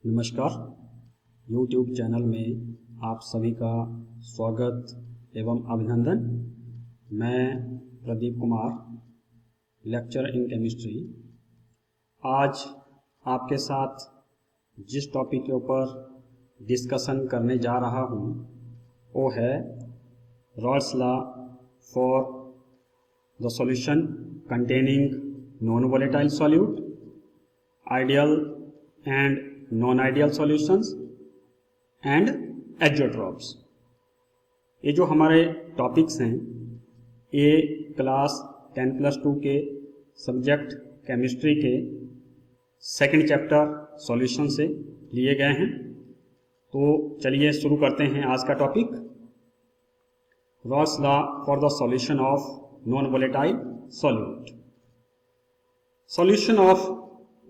नमस्कार। YouTube channel में आप सभी का स्वागत एवं अभिनंदन। मैं Pradeep Kumar, lecture in chemistry. आज आपके साथ जिस टॉपिक के ऊपर डिस्कशन करने जा रहा हूँ वो है Rawls law for the solution containing non volatile solute, ideal and non-ideal solutions and azeotrops। ये जो हमारे टॉपिक्स हैं ये क्लास 10+2 के सब्जेक्ट केमिस्ट्री के सेकंड चैप्टर सॉल्यूशन से लिए गए हैं। तो चलिए शुरू करते हैं आज का topic, Rawls law for the solution of non volatile solute. Solution of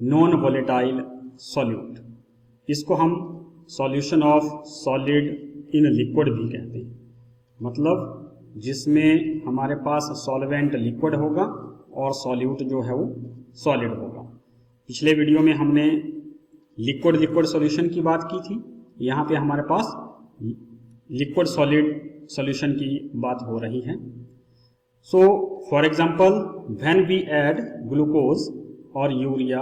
non volatile solute, इसको हम solution of solid in liquid भी कहते हैं। मतलब जिसमें हमारे पास सॉल्वेंट लिक्विड होगा और सॉल्यूट जो है वो सॉलिड होगा। पिछले वीडियो में हमने लिक्विड सॉल्यूशन की बात की थी, यहाँ पे हमारे पास लिक्विड सॉलिड सॉल्यूशन की बात हो रही है। So for example when we add glucose और यूरिया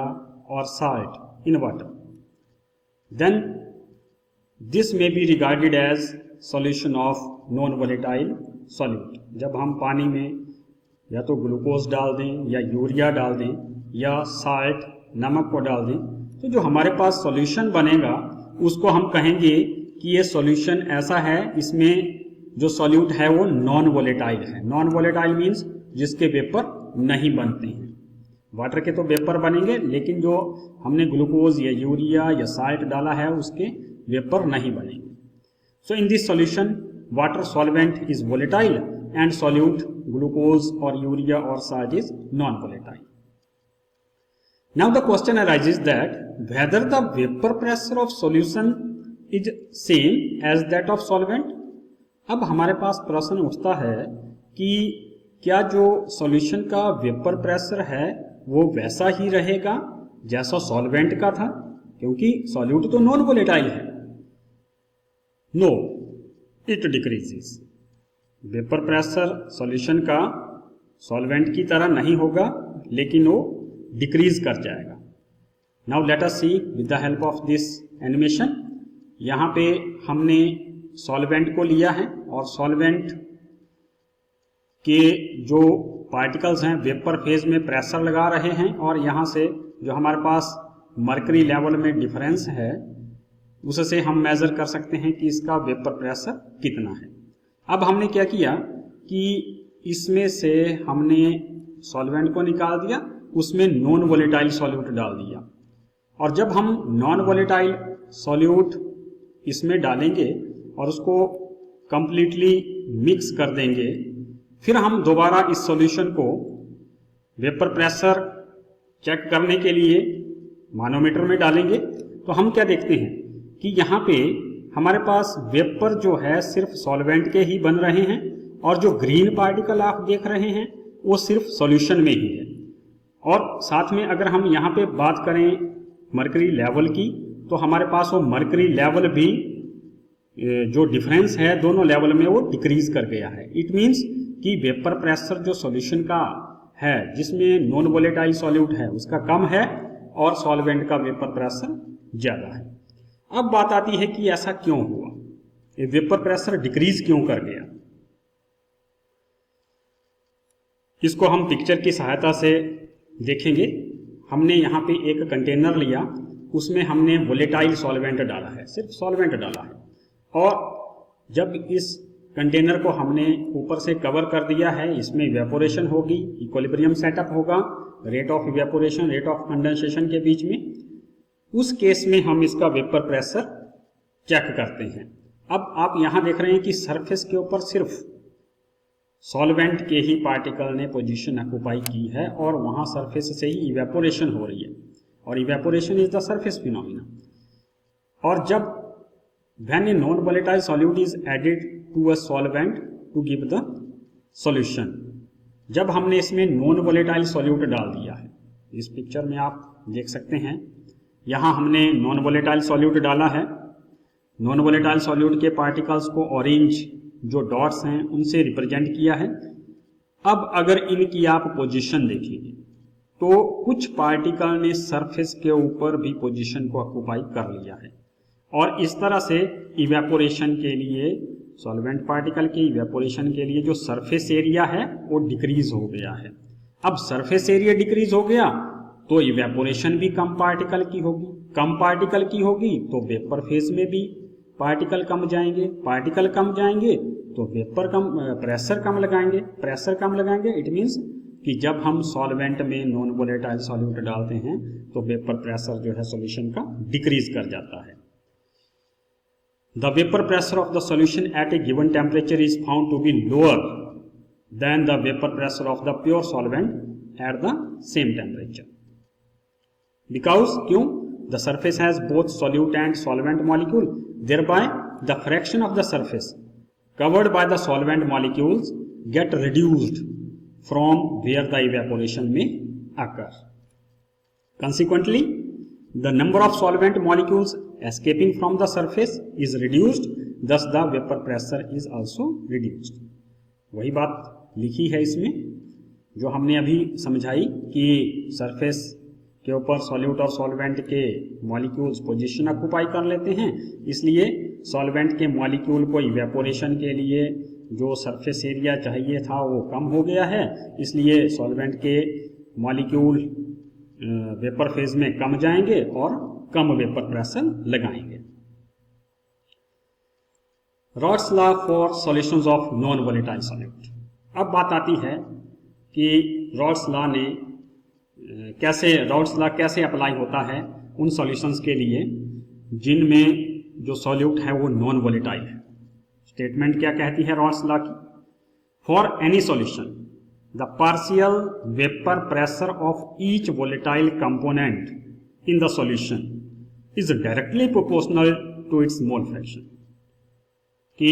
और salt in water, then this may be regarded as solution of non-volatile solute। जब हम पानी में या तो ग्लूकोज डाल दें या यूरिया डाल दें या साल्ट नमक को डाल दें तो जो हमारे पास सॉल्यूशन बनेगा उसको हम कहेंगे कि ये सॉल्यूशन ऐसा है, इसमें जो सॉल्यूट है वो नॉन वोलेटाइल है। नॉन वोलेटाइल मीन्स जिसके वेपर नहीं बनते हैं। वाटर के तो वेपर बनेंगे लेकिन जो हमने ग्लूकोज या यूरिया या साल्ट डाला है उसके वेपर नहीं बनेंगे। So in this solution water solvent is volatile and solute glucose और यूरिया और salt is non volatile. Now the question arises that whether the vapour pressure of solution is same as that of solvent. अब हमारे पास प्रश्न उठता है कि क्या जो सॉल्यूशन का वेपर प्रेशर है वो वैसा ही रहेगा जैसा सॉल्वेंट का था, क्योंकि सॉल्यूट तो नॉन वोलेटाइल है। No, it decreases. Vapour pressure solution का सॉल्वेंट की तरह नहीं होगा लेकिन वो डिक्रीज कर जाएगा। Now let us see with the help of this animation. यहाँ पे हमने सॉल्वेंट को लिया है और सॉल्वेंट के जो पार्टिकल्स हैं वेपर फेज में प्रेशर लगा रहे हैं और यहाँ से जो हमारे पास मर्करी लेवल में डिफरेंस है उससे हम मेजर कर सकते हैं कि इसका वेपर प्रेशर कितना है। अब हमने क्या किया कि इसमें से हमने सॉल्वेंट को निकाल दिया, उसमें नॉन वोलेटाइल सॉल्यूट डाल दिया और जब हम नॉन वोलेटाइल सॉल्यूट इसमें डालेंगे और उसको कंप्लीटली मिक्स कर देंगे, फिर हम दोबारा इस सॉल्यूशन को वेपर प्रेशर चेक करने के लिए मानोमीटर में डालेंगे तो हम क्या देखते हैं कि यहाँ पे हमारे पास वेपर जो है सिर्फ सॉल्वेंट के ही बन रहे हैं और जो ग्रीन पार्टिकल आप देख रहे हैं वो सिर्फ सॉल्यूशन में ही है। और साथ में अगर हम यहाँ पे बात करें मर्करी लेवल की तो हमारे पास वो मर्करी लेवल भी जो डिफरेंस है दोनों लेवल में वो डिक्रीज कर गया है। इट मीन्स कि वेपर प्रेशर जो सॉल्यूशन का है जिसमें नॉन वोलेटाइल सॉल्यूट है उसका कम है और सॉल्वेंट का वेपर प्रेशर ज्यादा है। अब बात आती है कि ऐसा क्यों हुआ, ये वेपर प्रेशर डिक्रीज क्यों कर गया। इसको हम पिक्चर की सहायता से देखेंगे। हमने यहाँ पे एक कंटेनर लिया, उसमें हमने वोलेटाइल सॉल्वेंट डाला है, सिर्फ सॉल्वेंट डाला है और जब इस कंटेनर को हमने ऊपर से कवर कर दिया है, इसमें इवेपोरेशन होगी, इक्विलिब्रियम सेटअप होगा, rate of evaporation rate of condensation के बीच में। उस केस में हम इसका वेपर प्रेशर चेक करते हैं। अब आप यहां देख रहे हैं कि सरफेस के ऊपर सिर्फ सॉल्वेंट के ही पार्टिकल ने पोजीशन ऑक्युपाई की है और वहां सरफेस से ही इवेपोरेशन हो रही है और evaporation is the surface phenomena. और जब when a non-volatile solute is added to a solvent to give the solution, जब हमने इसमें नॉन वोलेटाइल सॉल्यूट डाल दिया है, इस पिक्चर में आप देख सकते हैं यहाँ हमने नॉन वोलेटाइल सॉल्यूट डाला है। नॉन वोलेटाइल सॉल्यूट के पार्टिकल्स को ऑरेंज जो डॉट्स हैं उनसे रिप्रेजेंट किया है। अब अगर इनकी आप पोजीशन देखेंगे तो कुछ पार्टिकल ने सरफेस के ऊपर भी पोजीशन को ऑक्युपाई कर लिया है और इस तरह से इवेपोरेशन के लिए, सॉल्वेंट पार्टिकल के इवेपोरेशन के लिए जो सरफेस एरिया है वो डिक्रीज हो गया है। अब सरफेस एरिया डिक्रीज हो गया तो इवेपोरेशन भी कम पार्टिकल की होगी, कम पार्टिकल की होगी तो वेपर फेज में भी पार्टिकल कम जाएंगे, पार्टिकल कम जाएंगे तो वेपर कम, प्रेशर कम लगाएंगे, प्रेशर कम लगाएंगे। इट मीन्स कि जब हम सॉल्वेंट में नॉन वोलेटाइल सॉल्यूट डालते हैं तो वेपर प्रेशर जो है सॉल्यूशन का डिक्रीज कर जाता है। The vapor pressure of the solution at a given temperature is found to be lower than the vapor pressure of the pure solvent at the same temperature. Because क्यों? The surface has both solute and solvent molecule, thereby the fraction of the surface covered by the solvent molecules get reduced from where the evaporation may occur. Consequently, the number of solvent molecules escaping from the surface is reduced, thus the vapor pressure is also reduced. वही बात लिखी है इसमें जो हमने अभी समझाई कि सरफेस के ऊपर सॉल्यूट और सॉल्वेंट के मॉलिक्यूल्स पोजीशन ऑक्युपाई कर लेते हैं, इसलिए सॉल्वेंट के मॉलिक्यूल को इवेपोरेशन के लिए जो सरफेस एरिया चाहिए था वो कम हो गया है, इसलिए सॉल्वेंट के मॉलिक्यूल वेपर फेज में कम जाएंगे और कम वेपर प्रेशर लगाएंगे। Rods law for solutions of non volatile solute. अब बात आती है कि रॉड्स लॉ कैसे अप्लाई होता है उन सॉल्यूशंस के लिए जिनमें जो सॉल्यूट है वो नॉन वोलेटाइल है। स्टेटमेंट क्या कहती है रॉड्स लॉ की? For any solution the partial vapour pressure of each volatile component in the solution is directly proportional to its mole fraction। कि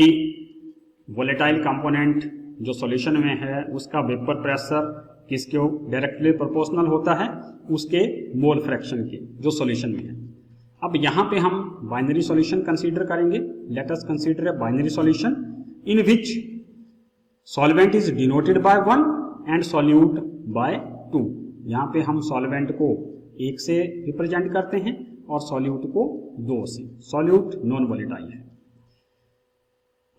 वोलेटाइल कंपोनेंट जो सॉल्यूशन में है उसका वेपर प्रेशर किसके डायरेक्टली प्रोपोर्शनल होता है? उसके मोल फ्रैक्शन के जो सॉल्यूशन में है। अब यहाँ पे हम बाइनरी सॉल्यूशन कंसीडर करेंगे। Late us consider a binary solution in which solvent is denoted by 1 and solute bye 2। यहाँ पे हम सॉल्वेंट को 1 से रिप्रेजेंट करते हैं और सॉल्यूट को 2 से। सॉल्यूट नॉन वोलेटाइल है।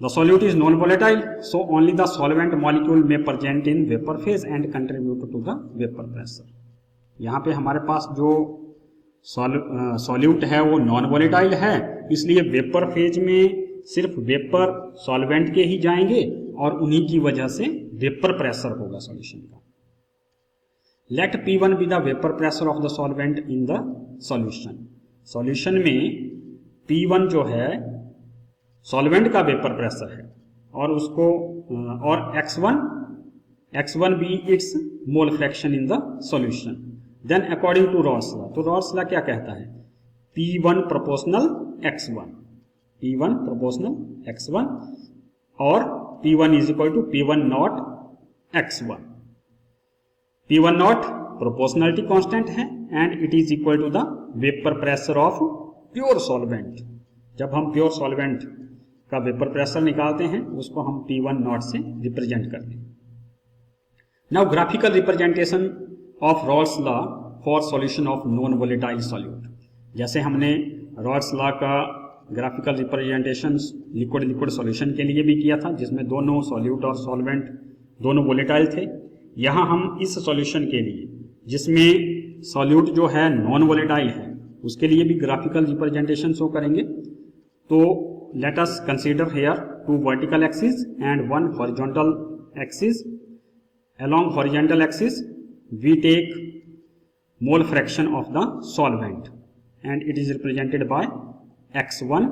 The solute is non volatile, so only the solvent molecule में present in vapour phase and contribute to the vapour pressure. यहाँ पे हमारे पास जो सॉल्यूट है वो नॉन वोलेटाइल है, इसलिए वेपर फेज में सिर्फ वेपर सॉल्वेंट के ही जाएंगे और उन्हीं की वजह से वेपर प्रेशर होगा सॉल्यूशन का। Let P1 be the vapor pressure of the solvent in the solution। Solution में P1 जो है सॉल्वेंट का वेपर प्रेशर है और उसको और X1 be its mole fraction in the solution। Then according to Raws law, तो Raws law क्या कहता है? P1 proportional X1, P1 proportional X1 और P1 is equal to P1 not X1। P1 not proportionality constant है and it is equal to the vapour pressure of pure solvent. जब हम pure solvent का vapour pressure निकालते हैं उसको हम P1 not से रिप्रेजेंट करते हैं। Now graphical representation of rods law for solution of non volatile solute. जैसे हमने रॉड्स लॉ का ग्राफिकल रिप्रेजेंटेशन लिक्विड सॉल्यूशन के लिए भी किया था जिसमें दोनों सॉल्यूट और सॉल्वेंट दोनों वोलेटाइल थे। यहाँ हम इस सॉल्यूशन के लिए जिसमें सॉल्यूट जो है नॉन वोलेटाइल है उसके लिए भी ग्राफिकल रिप्रेजेंटेशन शो करेंगे। तो let us consider here 2 vertical axis and 1 horizontal axis. Along horizontal axis we take mole fraction of the solvent and it is represented by X1।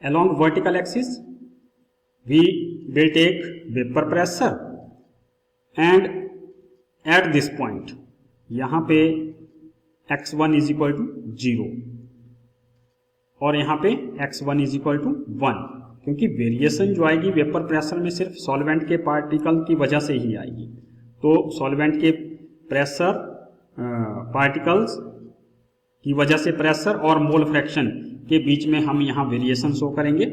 Along vertical axis we will take vapour pressure and at this point यहाँ पे X1 is equal to 0 और यहाँ पे X1 is equal to 1, क्योंकि variation जो आएगी vapour pressure में सिर्फ सॉल्वेंट के पार्टिकल की वजह से ही आएगी। तो सॉल्वेंट के प्रेशर पार्टिकल्स की वजह से प्रेशर और मोल फ्रैक्शन के बीच में हम यहाँ वेरिएशन शो करेंगे।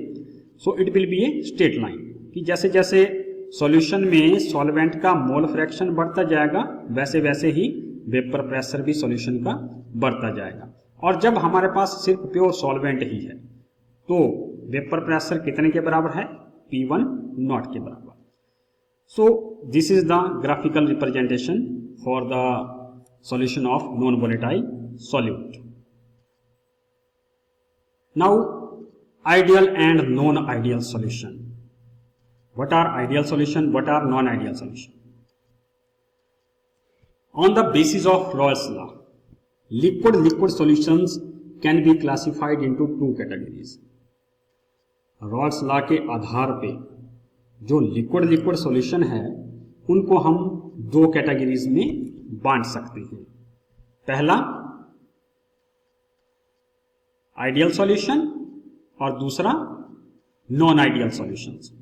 So it will be a straight line कि जैसे जैसे सॉल्यूशन में सॉल्वेंट का मोल फ्रैक्शन बढ़ता जाएगा वैसे वैसे ही वेपर प्रेशर भी सॉल्यूशन का बढ़ता जाएगा। और जब हमारे पास सिर्फ प्योर सॉल्वेंट ही है तो वेपर प्रेशर कितने के बराबर है, P1 नॉट के बराबर। So this is the graphical representation for the solution of non volatile solute. Now ideal and non ideal solution. What are ideal solution? What are non-ideal solution? On the basis of Raoult's law, liquid solutions can be classified into two categories. Raoult's law के आधार पे जो liquid solution है उनको हम दो categories में बांट सकते हैं। पहला आइडियल सॉल्यूशन और दूसरा नॉन आइडियल सॉल्यूशंस।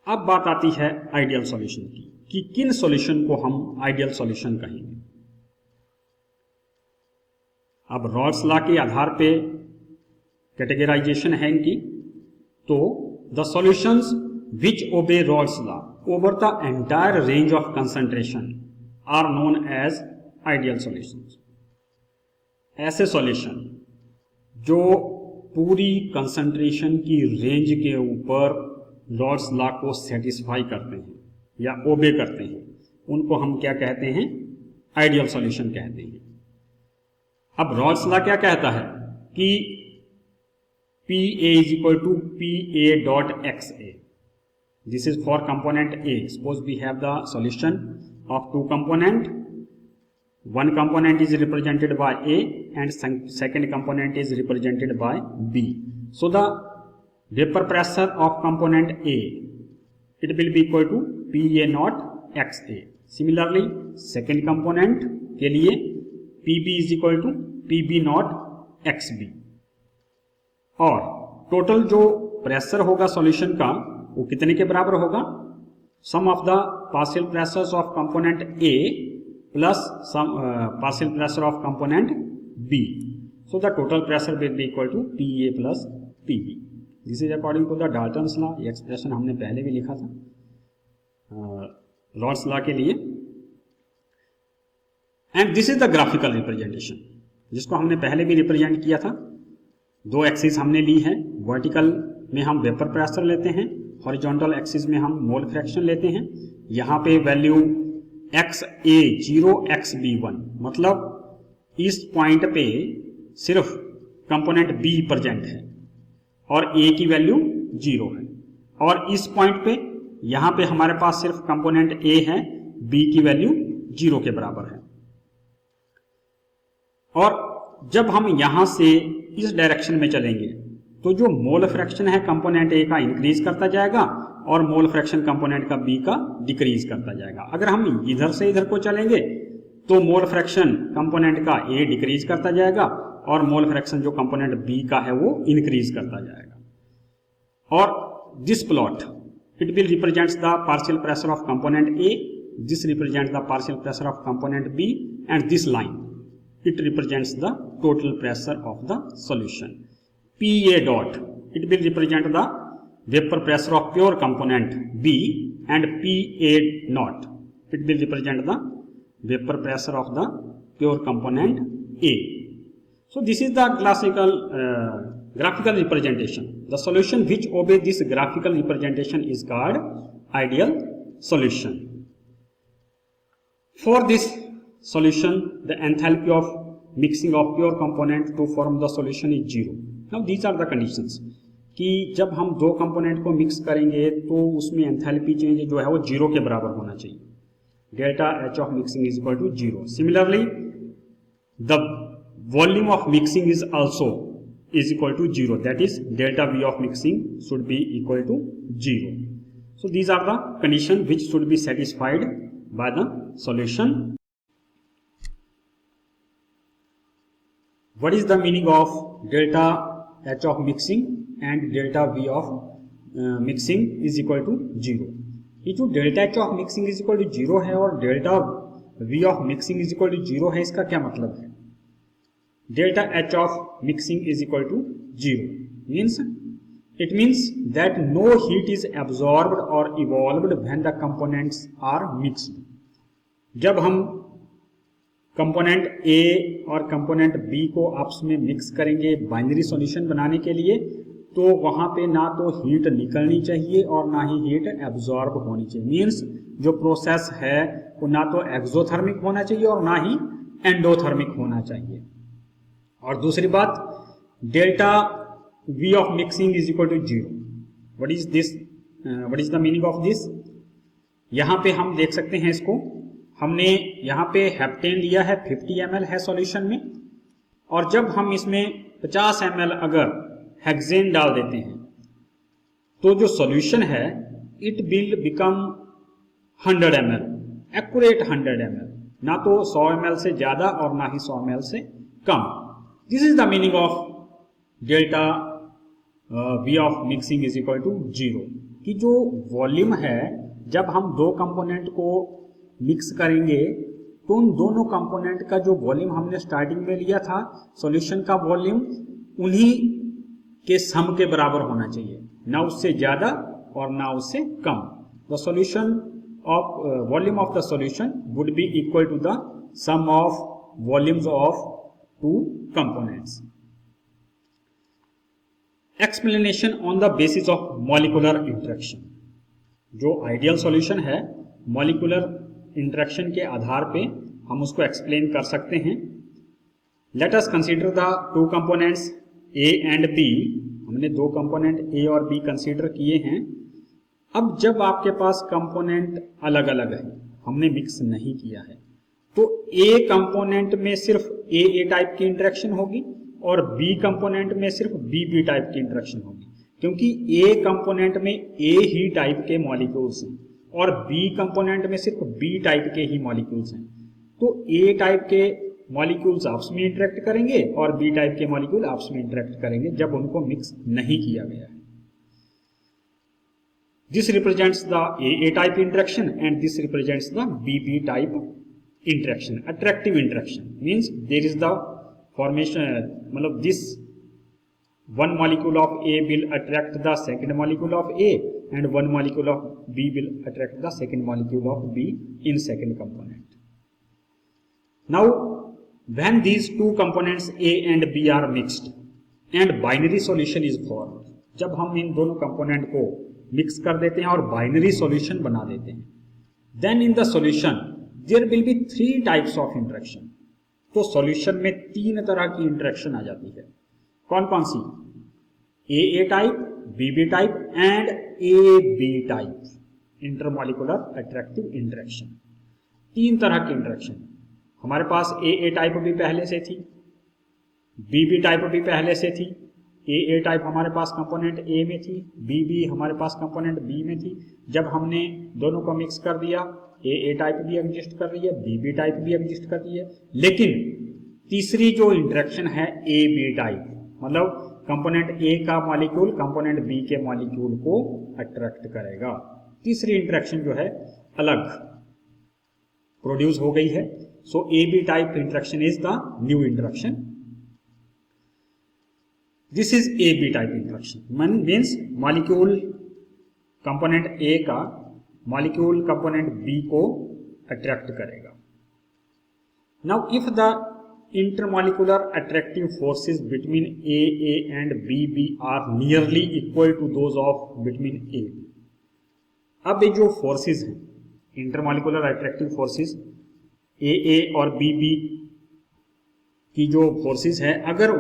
अब बात आती है आइडियल सॉल्यूशन की कि किन सॉल्यूशन को हम आइडियल सॉल्यूशन कहेंगे। अब रॉल्स लॉ के आधार पे कैटेगराइजेशन है इनकी, तो the solutions which obey Raoult's law over the entire range of concentration are known as ideal solutions. ऐसे सॉल्यूशन जो पूरी कंसंट्रेशन की रेंज के ऊपर रॉल्स लॉ को सेटिस्फाई करते हैं या ओबे करते हैं उनको हम क्या कहते हैं, आइडियल सॉल्यूशन कहते हैं। अब रॉल्स लॉ क्या कहता है कि PA is equal to PA dot XA. This is for component A. Suppose we have the solution of two component. One component is represented by A and second component is represented by B. So the vapor pressure of component A, it will be equal to PA naught XA. Similarly, second component के लिए PB is equal to PB naught XB. और total जो pressure होगा solution का वो कितने के बराबर होगा, sum of the partial pressures of component A plus sum partial pressure of component B. So the total pressure will be equal to PA plus PB. This is according to the Dalton's law. ये expression हमने पहले भी लिखा था Raoult's law के लिए। And this is the graphical representation जिसको हमने पहले भी रिप्रेजेंट किया था। दो एक्सिस हमने ली है, वर्टिकल में हम वेपर प्रेशर लेते हैं, हॉरिजॉन्टल एक्सिस में हम मोल फ्रैक्शन लेते हैं। यहाँ पे वैल्यू XA0 XB1 मतलब इस पॉइंट पे सिर्फ कंपोनेंट B प्रेजेंट है और A की वैल्यू 0 है, और इस पॉइंट पे यहां पे हमारे पास सिर्फ कंपोनेंट A है, B की वैल्यू 0 के बराबर है। और जब हम यहां से इस डायरेक्शन में चलेंगे तो जो मोल फ्रैक्शन है कंपोनेंट A का इंक्रीज करता जाएगा और मोल फ्रैक्शन कंपोनेंट का B का डिक्रीज करता जाएगा। अगर हम इधर से इधर को चलेंगे तो मोल फ्रैक्शन कंपोनेंट का A डिक्रीज करता जाएगा और मोल फ्रैक्शन जो कंपोनेंट B का है वो इंक्रीज करता जाएगा। और this plot it will represents the partial pressure of component A, this represents the partial pressure of component B and this line it represents the total pressure of the solution. PA dot it will represent the vapour pressure of pure component B and PA naught it will represent the vapor pressure of the pure component A. So this is the classical graphical representation. The solution which obey this graphical representation is called ideal solution. For this solution, the enthalpy of mixing of pure component to form the solution is 0. Now these are the conditions कि जब हम दो component को mix करेंगे तो उसमें enthalpy change जो है वो 0 के बराबर होना चाहिए। Delta H of mixing is equal to 0। Similarly the volume of mixing is also is equal to 0, that is delta V of mixing should be equal to 0। So these are the condition which should be satisfied by the solution. What is the meaning of delta H of mixing and delta V of mixing is equal to 0। ये जो delta H of mixing is equal to 0 है और delta V of mixing is equal to 0 है, इसका क्या मतलब है? Delta H of mixing is equal to 0 means it means that no heat is absorbed or evolved when the components are mixed. जब हम component A और component B को आपस में मिक्स करेंगे बाइनरी सॉल्यूशन बनाने के लिए, तो वहां पे ना तो हीट निकलनी चाहिए और ना ही हीट एब्जॉर्ब होनी चाहिए। मीन्स जो प्रोसेस है वो ना तो एक्सोथर्मिक होना चाहिए और ना ही एंडोथर्मिक होना चाहिए। और दूसरी बात, delta V of mixing is equal to 0. What is this? What is the meaning of this? यहाँ पे हम देख सकते हैं इसको, हमने यहाँ पे हेप्टेन लिया है 50 ml है सॉल्यूशन में, और जब हम इसमें 50 ml अगर हेक्सेन डाल देते हैं तो जो सॉल्यूशन है it will become 100 ml, accurate 100 ml, ना तो 100 ml से ज्यादा और ना ही 100 ml से कम। This is the meaning of delta V of mixing is equal to 0, कि जो वॉल्यूम है जब हम दो कंपोनेंट को मिक्स करेंगे तो उन दोनों कंपोनेंट का जो वॉल्यूम हमने स्टार्टिंग में लिया था सॉल्यूशन का वॉल्यूम उन्हीं के सम के बराबर होना चाहिए, ना उससे ज्यादा और ना उससे कम। The solution of volume of the solution would be equal to the sum of volumes of two components. Explanation on the basis of molecular interaction. जो आइडियल सॉल्यूशन है मॉलिकुलर इंटरेक्शन के आधार पे हम उसको एक्सप्लेन कर सकते हैं। Let us consider the two components A and B। हमने दो कंपोनेंट A और B कंसीडर किए हैं। अब जब आपके पास कंपोनेंट अलग अलग है, हमने मिक्स नहीं किया है, तो A कंपोनेंट में सिर्फ A टाइप की इंटरेक्शन होगी और B कंपोनेंट में सिर्फ B टाइप की इंटरेक्शन होगी, क्योंकि A कंपोनेंट में A ही टाइप के मॉलिक्यूल्स हैं और B कंपोनेंट में सिर्फ B टाइप के ही मॉलिक्यूल्स हैं। तो A टाइप के मॉलिक्यूल्स आपस में इंटरेक्ट करेंगे और B टाइप के मॉलिक्यूल आपस में इंटरेक्ट करेंगे जब उनको मिक्स नहीं किया गया है। This represents the A type interaction and this represents the B type interaction. Attractive interaction means there is the formation, मतलब this one molecule of A will attract the second molecule of A and one molecule of B will attract the second molecule of B in second component. Now when these two components A and B are mixed and binary solution is formed, जब हम इन दोनों component को mix कर देते हैं और binary solution बना देते हैं, then in the solution there will be three types of interaction. तो सॉल्यूशन में तीन तरह की इंटरेक्शन आ जाती है। कौन कौन सी? A type, B type and AB type intermolecular attractive interaction. तीन तरह की इंटरेक्शन हमारे पास। A टाइप भी पहले से थी, B टाइप भी पहले से थी। A टाइप हमारे पास कंपोनेंट A में थी, B हमारे पास कंपोनेंट B में थी। जब हमने दोनों को मिक्स कर दिया, A टाइप भी एग्जिस्ट कर रही है, B टाइप भी एग्जिस्ट कर रही है। लेकिन तीसरी जो इंटरेक्शन है AB टाइप, मतलब कंपोनेंट A का मॉलिक्यूल कंपोनेंट B के मॉलिक्यूल को अट्रैक्ट करेगा। तीसरी इंटरेक्शन जो है अलग प्रोड्यूस हो गई है। सो AB type interaction is the new interaction. This is AB type interaction means molecule component A का मॉलिक्यूल कंपोनेंट B को अट्रैक्ट करेगा। Now if the intermolecular attractive forces between A and B are nearly equal to those of between A. अब ये जो forces हैं intermolecular attractive forces A और B की जो फोर्सेस है, अगर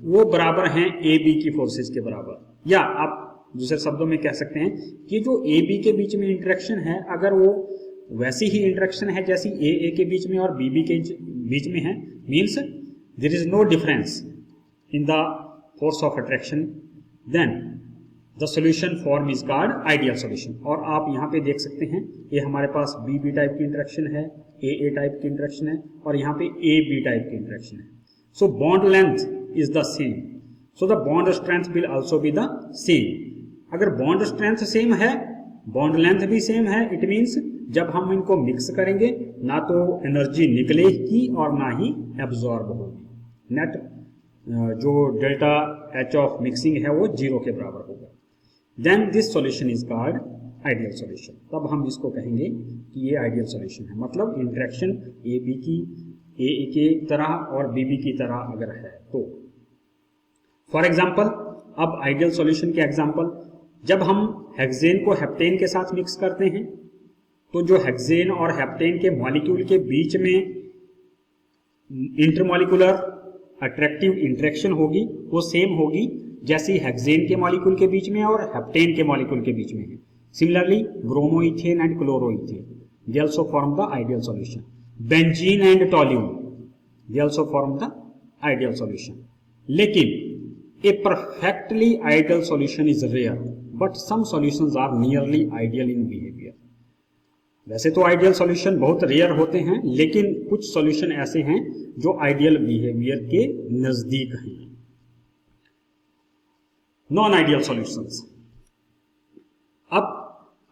वो बराबर हैं AB की फोर्सेस के बराबर, या आप दूसरे शब्दों में कह सकते हैं कि जो AB के बीच में इंटरेक्शन है अगर वो वैसी ही इंटरेक्शन है जैसी A के बीच में और B के बीच में है, means there is no difference in the force of attraction, then the solution form is called ideal solution. और आप यहाँ पे देख सकते हैं ये हमारे पास B टाइप की इंटरेक्शन है, A टाइप की इंटरेक्शन है और यहाँ पे AB टाइप की इंटरेक्शन है। So bond length is the same, so the bond strength will also be the same. अगर बॉन्ड स्ट्रेंथ सेम है, बॉन्ड लेंथ भी सेम है, इट मीन्स जब हम इनको मिक्स करेंगे ना तो एनर्जी निकलेगी और ना ही एब्जॉर्ब होगी। नेट जो डेल्टा एच ऑफ मिक्सिंग है वो 0 के बराबर होगा। Then this solution is called ideal solution. तब हम इसको कहेंगे कि ये आइडियल सॉल्यूशन है, मतलब इंटरेक्शन ए बी की ए के तरह और बी बी की तरह अगर है तो। फॉर एग्जाम्पल, अब आइडियल सॉल्यूशन के एग्जाम्पल, जब हम हेक्सेन को हेप्टेन के साथ मिक्स करते हैं तो जो हेक्सेन और हेप्टेन के मॉलिक्यूल के बीच में इंटरमॉलिक्यूलर अट्रैक्टिव इंटरेक्शन होगी वो सेम होगी जैसी हेक्सेन के मॉलिक्यूल के बीच में और हेप्टेन के मॉलिक्यूल के बीच में है। Similarly bromoethane and chloroethane, they also form the ideal solution. Benzene and toluene, they also form the ideal solution. लेकिन a perfectly ideal solution is rare, but some solutions are nearly ideal in behavior. वैसे तो ideal solution बहुत rare होते हैं, लेकिन कुछ solution ऐसे हैं जो आइडियल बिहेवियर के नजदीक हैं। Non ideal solutions. अब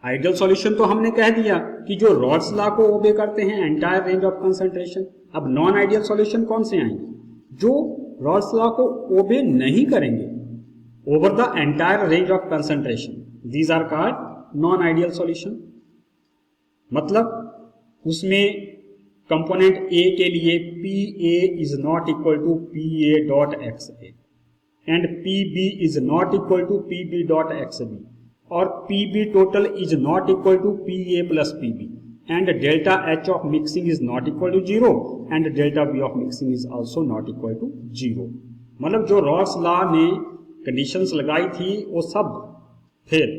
आइडियल सॉल्यूशन तो हमने कह दिया कि जो रॉल्स लॉ को ओबे करते हैं, एंटायर रेंज ऑफ कंसंट्रेशन। अब नॉन आइडियल सॉल्यूशन कौन से आएंगे? जो रॉल्स लॉ को ओबे नहीं करेंगे over the entire range of concentration, these are called non ideal solution. मतलब उसमें कंपोनेंट ए के लिए P A is not equal to P A dot X A and P B is not equal to P B dot X B, और P B total is not equal to P A plus P B, and delta H of mixing is not equal to 0 and delta V of mixing is also not equal to 0। मतलब जो Rawls law ने conditions लगाई थी वो सब fail,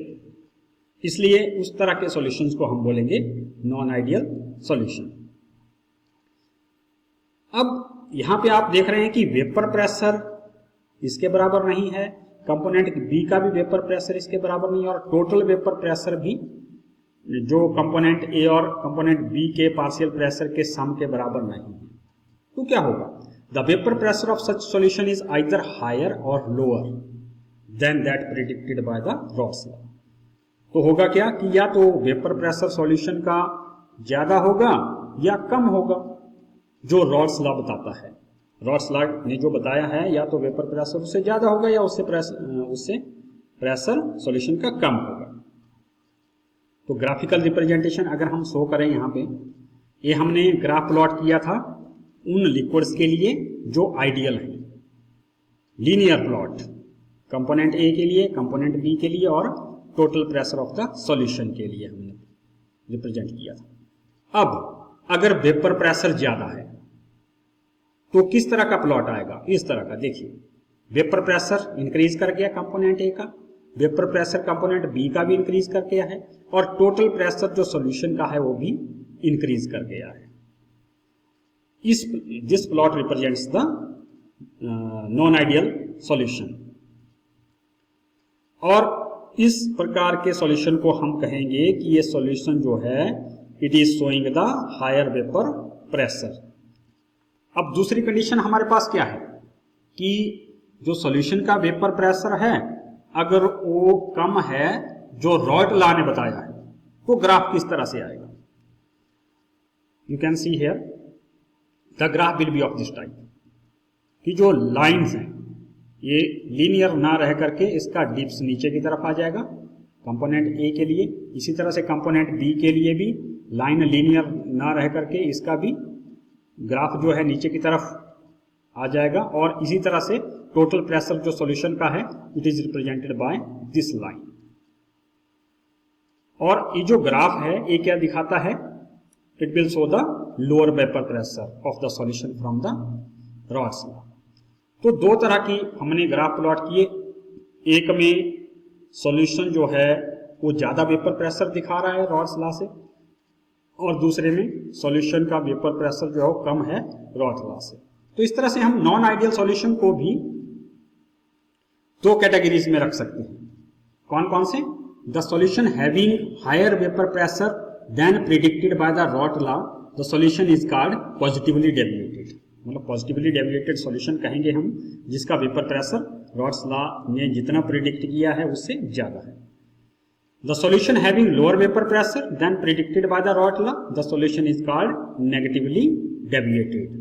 इसलिए उस तरह के सॉल्यूशंस को हम बोलेंगे नॉन आइडियल सॉल्यूशन। अब यहां पे आप देख रहे हैं कि वेपर प्रेशर इसके बराबर नहीं है, कंपोनेंट बी का भी वेपर प्रेशर इसके बराबर नहीं है, और टोटल वेपर प्रेशर भी जो कंपोनेंट ए और कंपोनेंट बी के पार्शियल प्रेशर के सम के बराबर नहीं है। तो क्या होगा? The vapour pressure of such solution is either higher or lower than that predicted by the Raoult's law. तो होगा क्या कि या तो वेपर प्रेशर सॉल्यूशन का ज्यादा होगा या कम होगा, जो रॉल्स लॉ बताता है। रॉल्स लॉ ने जो बताया है या तो वेपर प्रेशर उससे ज्यादा होगा या उससे प्रेशर सॉल्यूशन का कम होगा। तो ग्राफिकल रिप्रेजेंटेशन अगर हम शो करें यहाँ पे, ये हमने ग्राफ प्लॉट किया था उन लिक्विड्स के लिए जो आइडियल है, लीनियर प्लॉट, कंपोनेंट ए के लिए, कंपोनेंट बी के लिए और total pressure of the solution के लिए हमने रिप्रेजेंट किया था। अब अगर वेपर प्रेशर ज्यादा है तो किस तरह का प्लॉट आएगा? इस तरह का। देखिए, वेपर प्रेशर इंक्रीज कर गया कंपोनेंट ए का, वेपर प्रेशर कंपोनेंट बी का भी इंक्रीज कर गया है, और टोटल प्रेशर जो सॉल्यूशन का है वो भी इंक्रीज कर गया है। This plot represents the non ideal solution. और इस प्रकार के सॉल्यूशन को हम कहेंगे कि ये सॉल्यूशन जो है it is showing the higher vapour pressure. अब दूसरी कंडीशन हमारे पास क्या है कि जो सॉल्यूशन का वेपर प्रेशर है अगर वो कम है जो रॉल्स लॉ ने बताया है, तो ग्राफ किस तरह से आएगा? You can see here the graph will be of this type, कि जो लाइंस हैं ये लीनियर ना रह करके इसका डिप्स नीचे की तरफ आ जाएगा कंपोनेंट ए के लिए, इसी तरह से कंपोनेंट बी के लिए भी लाइन लीनियर ना रह करके इसका भी ग्राफ जो है नीचे की तरफ आ जाएगा, और इसी तरह से टोटल प्रेशर जो सॉल्यूशन का है it is represented by this line. और ये जो ग्राफ है ये क्या दिखाता है? It will show the lower vapour pressure of the solution from the Raoult's law. तो दो तरह की हमने ग्राफ प्लॉट किए, एक में सॉल्यूशन जो है वो ज्यादा वेपर प्रेशर दिखा रहा है रॉल्स लॉ से, और दूसरे में सॉल्यूशन का वेपर प्रेशर जो है वो कम है रॉल्स लॉ से। तो इस तरह से हम नॉन आइडियल सॉल्यूशन को भी दो कैटेगरीज में रख सकते हैं। कौन कौन से? The solution having higher vapour pressure than predicted by the Raoult's law, the solution is called positively deviated. मतलब पॉजिटिवली डेविएटेड सॉल्यूशन कहेंगे हम जिसका वेपर प्रेशर रॉल्स लॉ ने जितना प्रिडिक्ट किया है उससे ज्यादा है। The solution having lower vapor pressure than predicted by the Raoult law, the solution is called negatively deviated.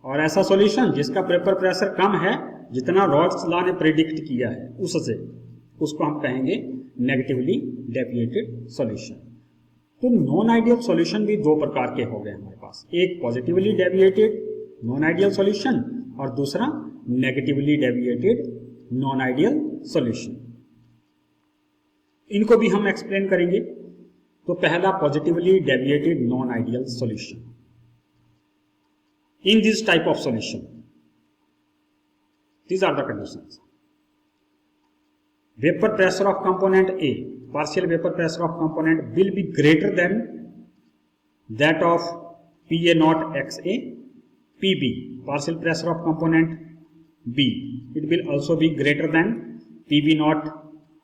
और ऐसा सॉल्यूशन जिसका वेपर प्रेशर कम है जितना रॉल्स लॉ ने प्रिडिक्ट किया है उससे, उसको हम कहेंगे नेगेटिवली डेविएटेड सॉल्यूशन। तो नॉन आइडियल सॉल्यूशन भी दो प्रकार के हो गए हमारे पास, एक positively deviated non ideal solution और दूसरा negatively deviated non ideal solution. इनको भी हम एक्सप्लेन करेंगे। तो पहला positively deviated non ideal solution. In this type of solution, these are the conditions. Vapor pressure of component A, partial vapor pressure of component will be greater than that of PA naught XA. PB, partial pressure of component B, it will also be greater than PB naught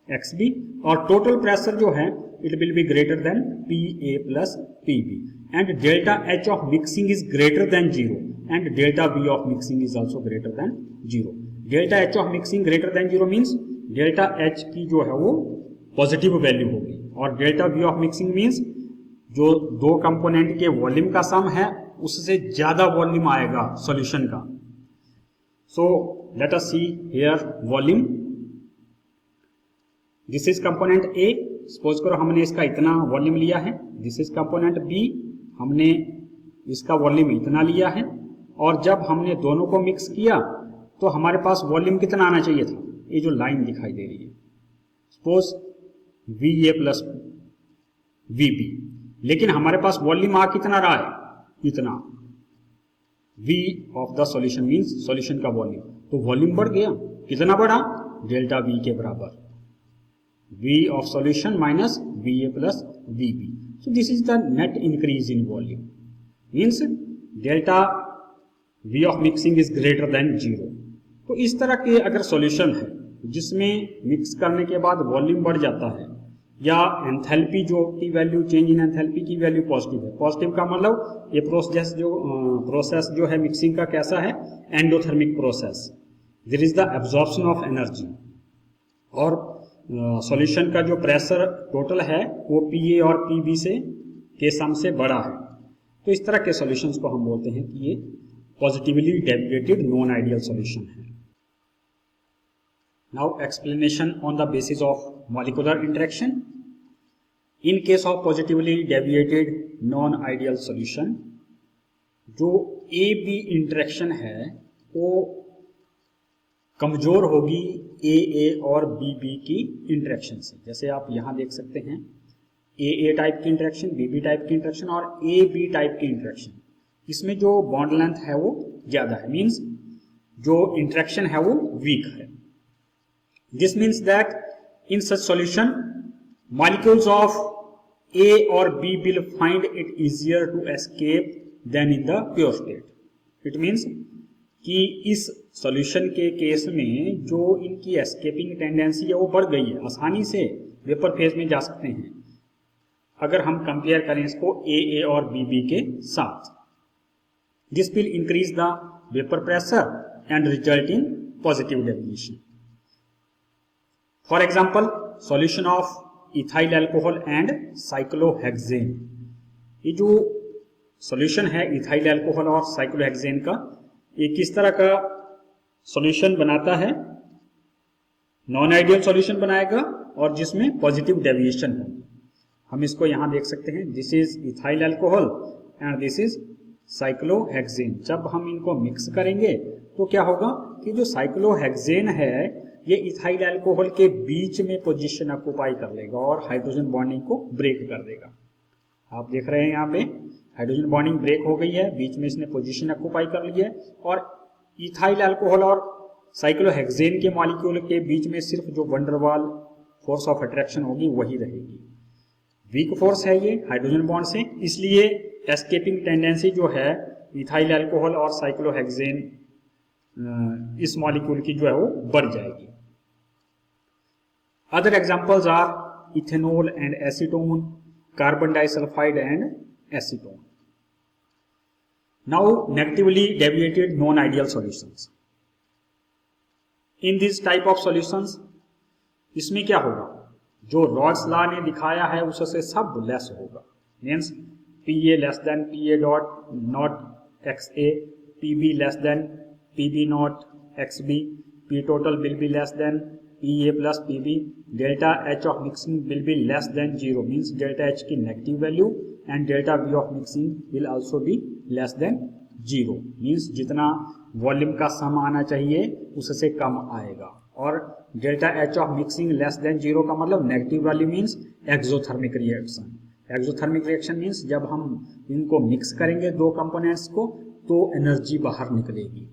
XB. और total pressure जो है it will be greater than PA plus PB. And delta H of mixing is greater than 0 and delta V of mixing is also greater than 0. Delta H of mixing greater than 0 means delta H की जो है वो positive value होगी और delta V of mixing means जो दो component के volume का सम है उससे ज्यादा वॉल्यूम आएगा सॉल्यूशन का। So let us see here volume. This is component A, suppose करो हमने इसका इतना वॉल्यूम लिया है। दिस इज कंपोनेंट B, हमने इसका वॉल्यूम इतना लिया है और जब हमने दोनों को मिक्स किया तो हमारे पास वॉल्यूम कितना आना चाहिए था, ये जो लाइन दिखाई दे रही है, सपोज VA प्लस VB, लेकिन हमारे पास वॉल्यूम आ कितना रहा है, इतना। V of the solution means solution का वॉल्यूम, तो वॉल्यूम बढ़ गया, कितना बढ़ा, डेल्टा V के बराबर, V of solution minus VA plus VB. So this is the net increase in volume. Means delta V of mixing is greater than 0. तो इस तरह के अगर सॉल्यूशन है जिसमें मिक्स करने के बाद वॉल्यूम बढ़ जाता है या एंथैल्पी जो की वैल्यू, चेंज इन एंथैल्पी की वैल्यू पॉजिटिव है। पॉजिटिव का मतलब ये प्रोसेस जो है मिक्सिंग का कैसा है, endothermic process, there is the absorption of energy. और सॉल्यूशन का जो प्रेशर टोटल है वो PA और PB से के सम से बड़ा है। तो इस तरह के सॉल्यूशंस को हम बोलते हैं कि ये positively deviated non ideal solution है। Now explanation on the basis of molecular interaction. In case of positively deviated non ideal solution, जो AB इंटरेक्शन है वो कमजोर होगी AA और BB की इंटरेक्शन से। जैसे आप यहां देख सकते हैं AA टाइप की इंटरेक्शन, BB टाइप की इंटरेक्शन और AB टाइप की इंटरेक्शन, इसमें जो बॉन्ड लेंथ है वो ज्यादा है, मींस जो इंटरेक्शन है वो वीक है। This means that in such solution molecules of A और B will find it easier to escape than in the pure state. It means कि इस सॉल्यूशन के केस में जो इनकी एस्केपिंग टेंडेंसी है वो बढ़ गई है, आसानी से वेपर फेज में जा सकते हैं अगर हम कंपेयर करें इसको AA और BB के साथ। This will increase the vapour pressure and result in positive deviation. For example solution of ethyl alcohol and cyclohexane. ये जो सॉल्यूशन है इथाइल अल्कोहल और साइक्लोहेक्सेन का, ये किस तरह का सॉल्यूशन बनाता है, नॉन आइडियल सॉल्यूशन बनाएगा और जिसमें पॉजिटिव डेविएशन है। हम इसको यहां देख सकते हैं, this is ethyl alcohol and this is cyclohexane. जब हम इनको मिक्स करेंगे तो क्या होगा कि जो साइक्लोहेक्सेन है ये इथाइल अल्कोहल के बीच में पोजीशन ऑक्युपाई कर लेगा और हाइड्रोजन बॉन्डिंग को ब्रेक कर देगा। आप देख रहे हैं यहाँ पे हाइड्रोजन बॉन्डिंग ब्रेक हो गई है, बीच में इसने पोजीशन ऑक्युपाई कर लिया है और इथाइल अल्कोहल और साइक्लोहेक्सेन के मॉलिक्यूल के बीच में सिर्फ जो वंडरवाल फोर्स ऑफ अट्रैक्शन होगी वही रहेगी। वीक फोर्स है ये हाइड्रोजन बॉन्ड से, इसलिए एस्केपिंग टेंडेंसी जो है इथाइल अल्कोहल और साइक्लोहेक्सेन इस मॉलिक्यूल की जो है वो बढ़ जाएगी। Other examples are ethanol and acetone, carbon disulphide and acetone. Now negatively deviated non ideal solutions. In this type of solutions इसमें क्या होगा, जो रॉड्स लॉ ने दिखाया है उससे सब लेस होगा, means PA less than PA dot not XA, PB less than PB not XB, P total will be less than PA plus PB, delta H of mixing will be less than 0, means delta H की negative value and delta V of mixing will also be less than 0, means जितना volume का सम आना चाहिए उससे कम आएगा। और delta H of mixing less than 0 का मतलब negative value means exothermic reaction. Exothermic reaction means जब हम इनको मिक्स करेंगे दो कंपोनेंट्स को तो एनर्जी बाहर निकलेगी,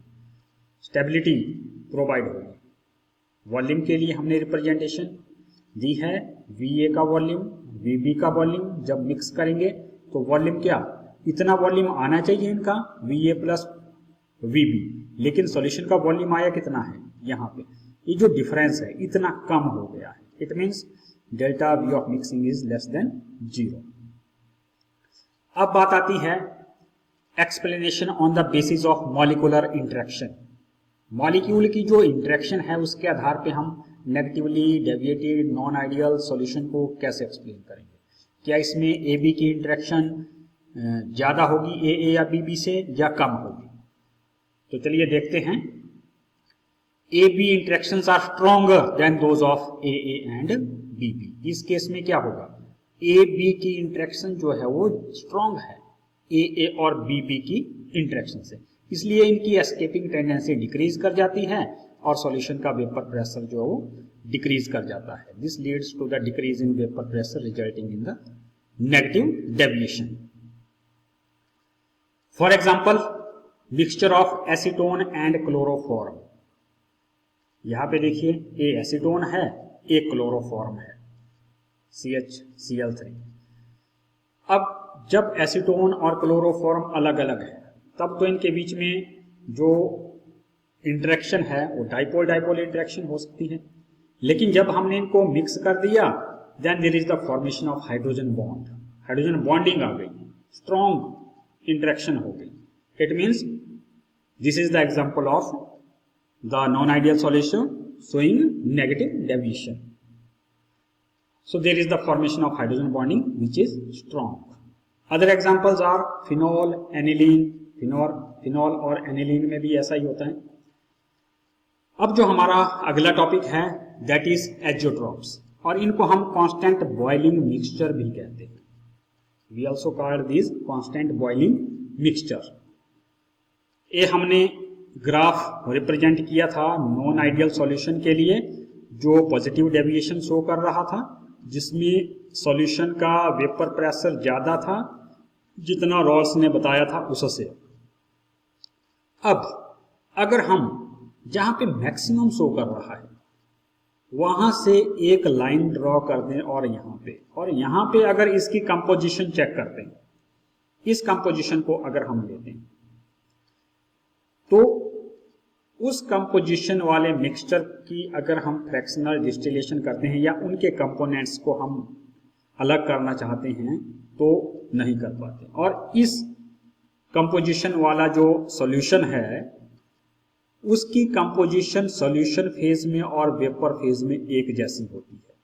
स्टेबिलिटी प्रोवाइड होगी। वॉल्यूम के लिए हमने रिप्रेजेंटेशन दी है, VA का वॉल्यूम VB का वॉल्यूम जब मिक्स करेंगे तो वॉल्यूम क्या, इतना वॉल्यूम आना चाहिए इनका VA प्लस VB, लेकिन सॉल्यूशन का वॉल्यूम आया कितना है, यहाँ पे ये जो डिफरेंस है इतना कम हो गया है, it means delta V of mixing is less than 0। अब बात आती है explanation on the basis of molecular interaction. Molecule की जो इंटरेक्शन है उसके आधार पे हम negatively deviated non ideal solution को कैसे एक्सप्लेन करेंगे। क्या इसमें AB की इंटरेक्शन ज़्यादा होगी AA या BB से या कम होगी? तो चलिए देखते हैं। AB interactions are stronger than those of AA and BB। इस केस में क्या होगा, AB की इंटरेक्शन जो है वो स्ट्रॉन्ग है AA और BB की इंटरेक्शन से, इसलिए इनकी एस्केपिंग टेंडेंसी डिक्रीज कर जाती है और सॉल्यूशन का वेपर प्रेशर जो है वो डिक्रीज कर जाता है। This leads to the decrease in vapour pressure resulting in the negative deviation. For example mixture of acetone and chloroform. यहां पे देखिए ए एसीटोन है, ए क्लोरोफॉर्म है CHCl3। अब जब एसीटोन और क्लोरोफॉर्म अलग अलग है तब तो इनके बीच में जो इंटरेक्शन है वो डाइपोल डाइपोल इंटरेक्शन हो सकती है, लेकिन जब हमने इनको मिक्स कर दिया then there is the formation of hydrogen bond, hydrogen bonding आ गई, स्ट्रॉन्ग इंटरेक्शन हो गई। It means this is the example of the non ideal solution showing negative deviation. So there is the formation of hydrogen bonding which is strong. Other examples are phenol, aniline, phenol और aniline में भी ऐसा ही होता है। अब जो हमारा अगला टॉपिक है दैट इज एजियोट्रॉप्स, और इनको हम कांस्टेंट बॉइलिंग मिक्सचर भी कहते हैं। We also called this constant boiling mixture. ये हमने ग्राफ रिप्रेजेंट किया था नॉन आइडियल सॉल्यूशन के लिए जो पॉजिटिव डेविएशन शो कर रहा था, जिसमें सॉल्यूशन का वेपर प्रेशर ज्यादा था जितना रॉल्स ने बताया था उससे। अब अगर हम जहां पे मैक्सिमम शो कर रहा है वहां से एक लाइन ड्रॉ कर दें और यहां पे अगर इसकी कंपोजिशन चेक करते हैं, इस कंपोजिशन को अगर हम लेते हैं तो उस कंपोजिशन वाले मिक्सचर की अगर हम फ्रैक्शनल डिस्टिलेशन करते हैं या उनके कंपोनेंट्स को हम अलग करना चाहते हैं तो नहीं कर पाते, और इस कंपोजिशन वाला जो सॉल्यूशन है उसकी कंपोजिशन सॉल्यूशन फेज में और वेपर फेज में एक जैसी होती है।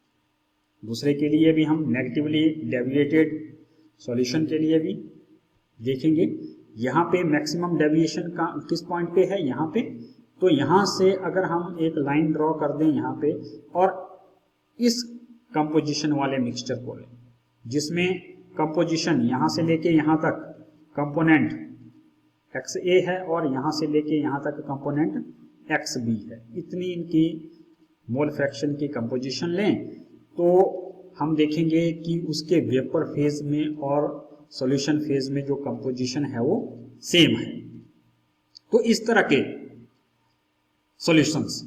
दूसरे के लिए भी हम नेगेटिवली डेविएटेड सॉल्यूशन के लिए भी देखेंगे। यहाँ पे मैक्सिमम डेविएशन का किस पॉइंट पे है, यहाँ पे, तो यहाँ से अगर हम एक लाइन ड्रॉ कर दें यहाँ पे और इस कंपोजिशन वाले मिक्सचर को लें जिसमें कंपोजिशन यहाँ से लेके यहाँ तक कंपोनेंट XA है और यहाँ से लेके यहाँ तक कंपोनेंट XB है, इतनी इनकी मोल फ्रैक्शन की कंपोजिशन लें तो हम देखेंगे कि उसके वेपर फेज में और सॉल्यूशन फेज में जो कंपोजिशन है वो सेम है। तो इस तरह के सॉल्यूशंस,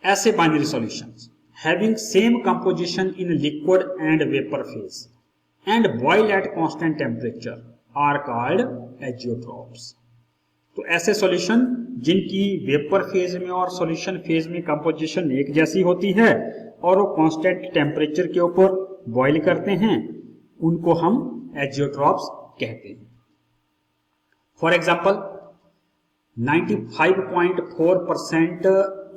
ऐसे binary solutions having same composition in liquid and vapor phase and boil at constant temperature are called azeotrophs। तो ऐसे सॉल्यूशन जिनकी वेपर फेज में और सॉल्यूशन फेज में कंपोजिशन एक जैसी होती है और वो कांस्टेंट टेम्परेचर के ऊपर बॉईल करते हैं उनको हम एजियोट्रॉप्स कहते हैं। For example 95.4%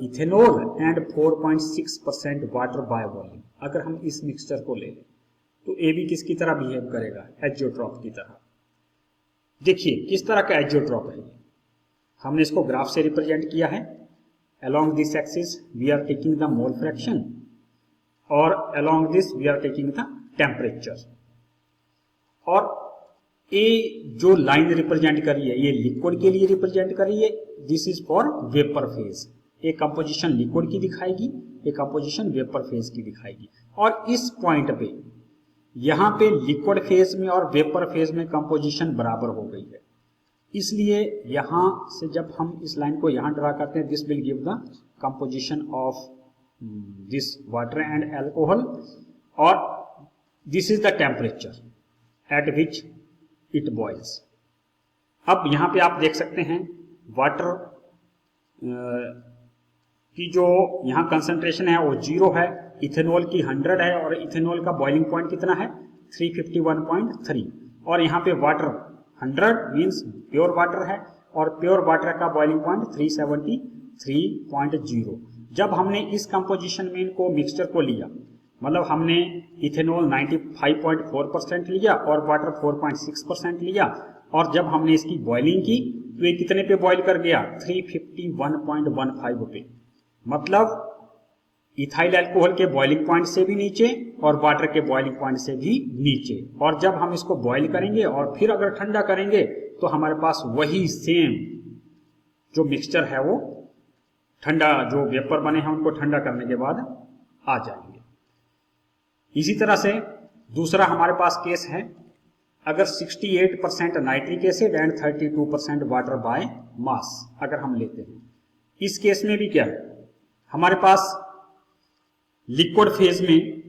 ethanol and 4.6% water by volume, अगर हम इस मिक्सचर को ले लें तो ये भी किसकी तरह बिहेव करेगा, एजियोट्रॉप की तरह। देखिए किस तरह का एजियोट्रॉप है। हमने इसको ग्राफ से रिप्रेजेंट किया है। Along this axis we are taking the mole fraction और along this we are taking the temperature. और ये जो लाइन रिप्रेजेंट कर रही है ये लिक्विड के लिए रिप्रेजेंट कर रही है, this is for vapour phase. एक कंपोजिशन लिक्विड की दिखाएगी, एक कंपोजिशन वेपर फेज की दिखाएगी। और इस पॉइंट पे यहाँ पे लिक्विड फेज में और वेपर फेज में कंपोजिशन बराबर हो गई है, इसलिए यहां से जब हम इस लाइन को यहां ड्रा करते हैं, this will give the composition of this water and alcohol और this is the temperature at which it boils. अब यहां पे आप देख सकते हैं वाटर की जो यहां कंसंट्रेशन है वो 0 है, इथेनॉल की 100 है और इथेनॉल का बॉइलिंग पॉइंट कितना है 351.3 और यहाँ पे वाटर 100 मींस प्योर वाटर है और प्योर वाटर का बॉइलिंग पॉइंट 373.0। जब हमने इस कंपोजिशन में इनको मिक्सचर को लिया, मतलब हमने इथेनॉल 95.4% लिया और वाटर 4.6% लिया और जब हमने इसकी बॉइलिंग की तो ये कितने पे बॉइल कर गया 351.15 पे, मतलब इथाइल अल्कोहल के बॉइलिंग पॉइंट से भी नीचे और वाटर के बॉइलिंग पॉइंट से भी नीचे। और जब हम इसको बॉइल करेंगे और फिर अगर ठंडा करेंगे तो हमारे पास वही सेम जो मिक्सचर है वो ठंडा, जो वेपर बने हैं उनको ठंडा करने के बाद आ जाएंगे। इसी तरह से दूसरा हमारे पास केस है, अगर 68% nitric acid and 32% water by mass अगर हम लेते हैं, इस केस में भी क्या है हमारे पास लिक्विड फेज में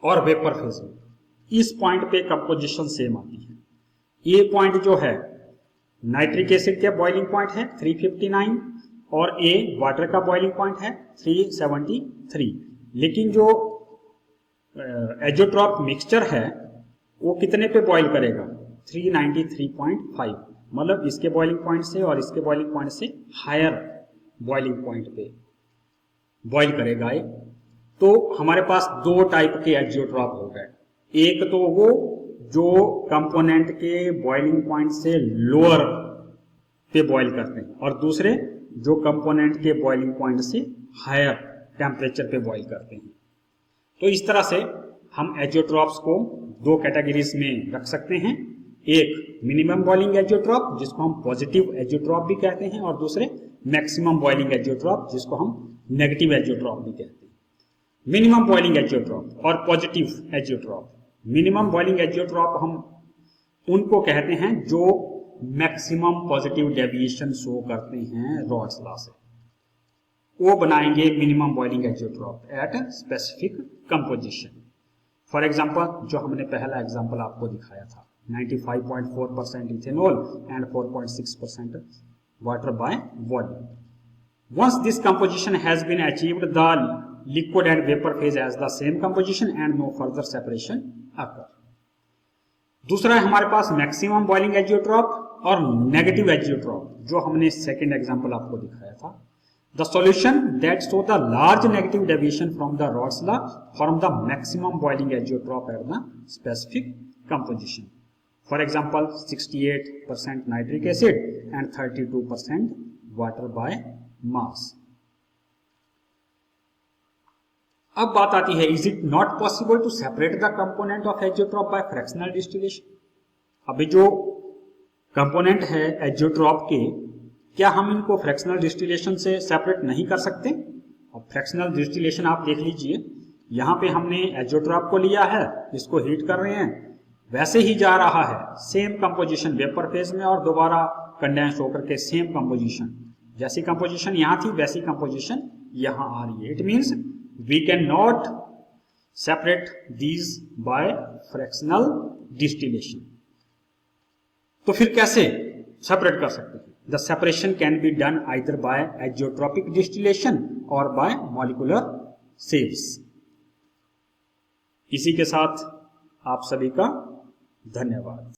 और वेपर फेज में इस पॉइंट पे कंपोजिशन सेम आती है। ये पॉइंट जो है नाइट्रिक एसिड का बॉइलिंग पॉइंट है 359 और ए वाटर का बॉइलिंग पॉइंट है 373, लेकिन जो एजियोट्रॉप मिक्सचर है वो कितने पे बॉइल करेगा 393.5, मतलब इसके बॉइलिंग पॉइंट से और इसके बॉइलिंग पॉइंट से हायर बॉइलिंग पॉइंट पे बॉइल करेगा ये। तो हमारे पास दो टाइप के एजियोट्रॉप हो गए, एक तो वो जो कंपोनेंट के बॉइलिंग पॉइंट से लोअर पे बॉइल करते हैं और दूसरे जो कंपोनेंट के बॉइलिंग पॉइंट से हायर टेम्परेचर पे बॉइल करते हैं। तो इस तरह से हम एजियोट्रॉप्स को दो कैटेगरीज में रख सकते हैं, एक मिनिमम बॉइलिंग एजियोट्रॉप जिसको हम पॉजिटिव एजियोट्रॉप भी कहते हैं और दूसरे मैक्सिमम बॉइलिंग एजियोट्रॉप जिसको हम नेगेटिव एजियोट्रॉप भी कहते हैं। मिनिमम बॉइलिंग एजियोट्रॉप और positive azeotrope. Minimum boiling azeotrope हम उनको कहते हैं जो मैक्सिमम पॉजिटिव डेविएशन शो करते हैं रॉड्स लॉ से, वो बनाएंगे minimum boiling azeotrope at specific composition. For example जो हमने पहला एग्जांपल आपको दिखाया था 95.4% ethanol and 4.6% water by volume. Once this composition has been achieved, the liquid and vapor phase has the same composition and no further separation occur. दूसरा है हमारे पास maximum boiling azeotrope और नेगेटिव एजियोट्रॉप, जो हमने second example आपको दिखाया था। The solution that show the large negative deviation from the Raoult's law form the maximum boiling azeotrope at the specific composition. For example, 68% nitric acid and 32% water by mass. अब बात आती है, is it not possible to separate the component of azeotrope by fractional distillation. अभी जो component है azeotrope के, क्या हम इनको फ्रैक्शनल डिस्टिलेशन से सेपरेट नहीं कर सकते? अब फ्रैक्शनल डिस्टिलेशन आप देख लीजिए, यहाँ पे हमने एजियोट्रॉप को लिया है, इसको हीट कर रहे हैं, वैसे ही जा रहा है सेम कंपोजिशन वेपर फेज में और दोबारा कंडेंस होकर के सेम कंपोजिशन, जैसी कंपोजिशन यहाँ थी वैसी कंपोजिशन यहाँ आ रही है। It means we cannot separate these by fractional distillation. तो फिर कैसे सेपरेट कर सकते हैं? The separation can be done either by azeotropic distillation or by molecular sieves. इसी के साथ आप सभी का धन्यवाद।